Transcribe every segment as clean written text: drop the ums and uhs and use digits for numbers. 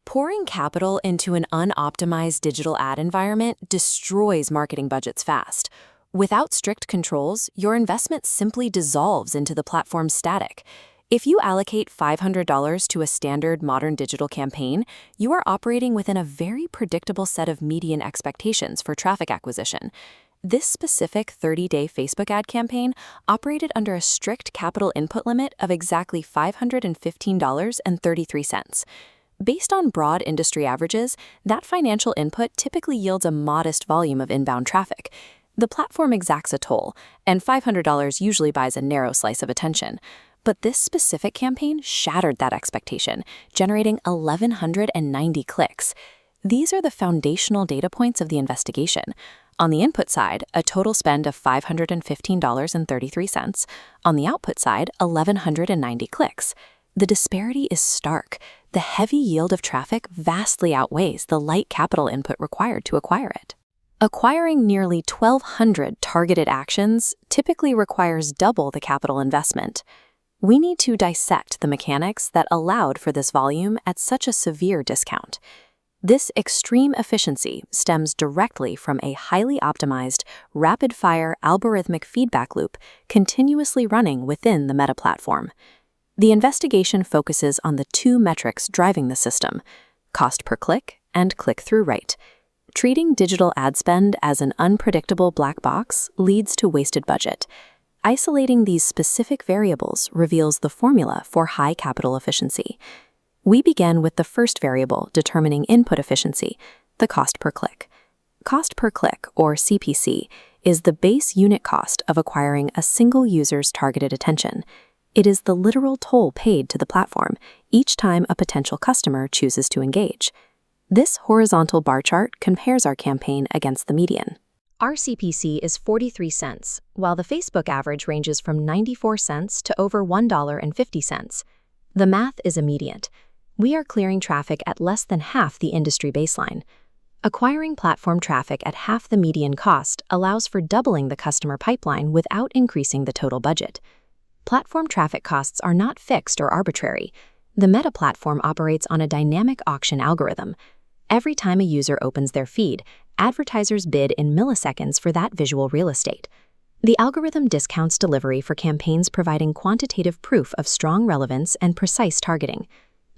Pouring capital into an unoptimized digital ad environment destroys marketing budgets fast. Without strict controls, your investment simply dissolves into the platform's static. If you allocate $500 to a standard modern digital campaign, you are operating within a very predictable set of median expectations for traffic acquisition. This specific 30-day Facebook ad campaign operated under a strict capital input limit of exactly $515.33. Based on broad industry averages, that financial input typically yields a modest volume of inbound traffic. The platform exacts a toll, and $500 usually buys a narrow slice of attention. But this specific campaign shattered that expectation, generating 1,190 clicks. These are the foundational data points of the investigation. On the input side, a total spend of $515.33. On the output side, 1,190 clicks. The disparity is stark. The heavy yield of traffic vastly outweighs the light capital input required to acquire it. Acquiring nearly 1,200 targeted actions typically requires double the capital investment. We need to dissect the mechanics that allowed for this volume at such a severe discount. This extreme efficiency stems directly from a highly optimized, rapid-fire algorithmic feedback loop continuously running within the Meta platform. The investigation focuses on the two metrics driving the system: cost per click and click-through rate. Treating digital ad spend as an unpredictable black box leads to wasted budget. Isolating these specific variables reveals the formula for high capital efficiency. We begin with the first variable determining input efficiency, the cost per click. Cost per click, or CPC, is the base unit cost of acquiring a single user's targeted attention. It is the literal toll paid to the platform each time a potential customer chooses to engage. This horizontal bar chart compares our campaign against the median. Our CPC is 43 cents, while the Facebook average ranges from 94 cents to over $1.50. The math is immediate. We are clearing traffic at less than half the industry baseline. Acquiring platform traffic at half the median cost allows for doubling the customer pipeline without increasing the total budget. Platform traffic costs are not fixed or arbitrary. The Meta platform operates on a dynamic auction algorithm. Every time a user opens their feed, advertisers bid in milliseconds for that visual real estate. The algorithm discounts delivery for campaigns providing quantitative proof of strong relevance and precise targeting.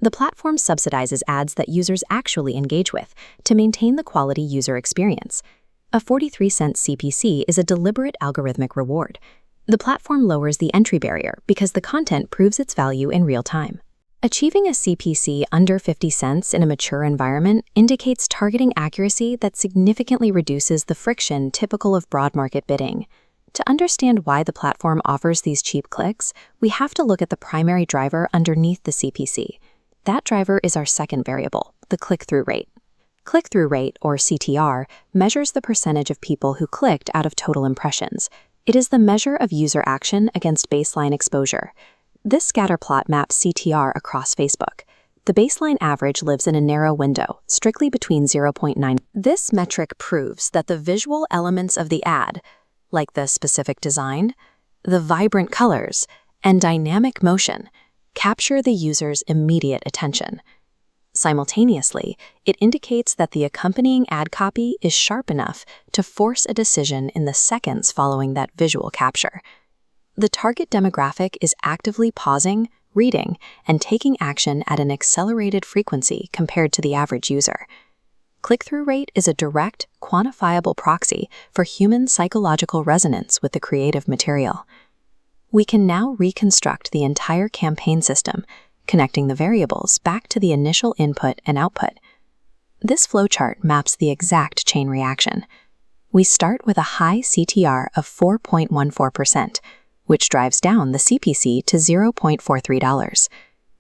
The platform subsidizes ads that users actually engage with to maintain the quality user experience. A 43-cent CPC is a deliberate algorithmic reward. The platform lowers the entry barrier because the content proves its value in real time. Achieving a CPC under 50 cents in a mature environment indicates targeting accuracy that significantly reduces the friction typical of broad market bidding. To understand why the platform offers these cheap clicks, we have to look at the primary driver underneath the CPC. That driver is our second variable, the click-through rate. Click-through rate, or CTR, measures the percentage of people who clicked out of total impressions. It is the measure of user action against baseline exposure. This scatter plot maps CTR across Facebook. The baseline average lives in a narrow window, strictly between 0.9. This metric proves that the visual elements of the ad, like the specific design, the vibrant colors, and dynamic motion, capture the user's immediate attention. Simultaneously, it indicates that the accompanying ad copy is sharp enough to force a decision in the seconds following that visual capture. The target demographic is actively pausing, reading, and taking action at an accelerated frequency compared to the average user. Click-through rate is a direct, quantifiable proxy for human psychological resonance with the creative material. We can now reconstruct the entire campaign system, connecting the variables back to the initial input and output. This flowchart maps the exact chain reaction. We start with a high CTR of 4.14%, which drives down the CPC to $0.43,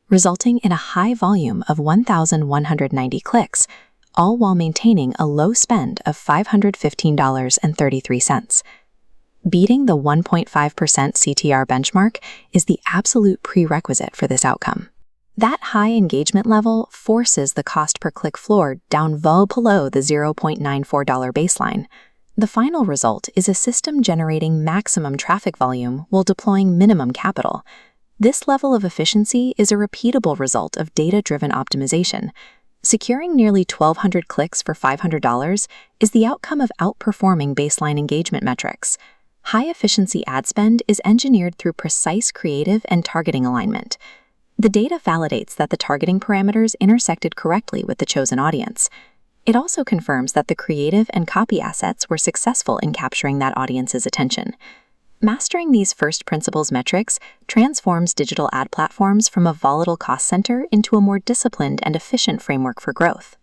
resulting in a high volume of 1,190 clicks, all while maintaining a low spend of $515.33. Beating the 1.5% CTR benchmark is the absolute prerequisite for this outcome. That high engagement level forces the cost per click floor down well below the $0.94 baseline. The final result is a system generating maximum traffic volume while deploying minimum capital. This level of efficiency is a repeatable result of data-driven optimization. Securing nearly 1,200 clicks for $500 is the outcome of outperforming baseline engagement metrics. High-efficiency ad spend is engineered through precise creative and targeting alignment. The data validates that the targeting parameters intersected correctly with the chosen audience. It also confirms that the creative and copy assets were successful in capturing that audience's attention. Mastering these first principles metrics transforms digital ad platforms from a volatile cost center into a more disciplined and efficient framework for growth.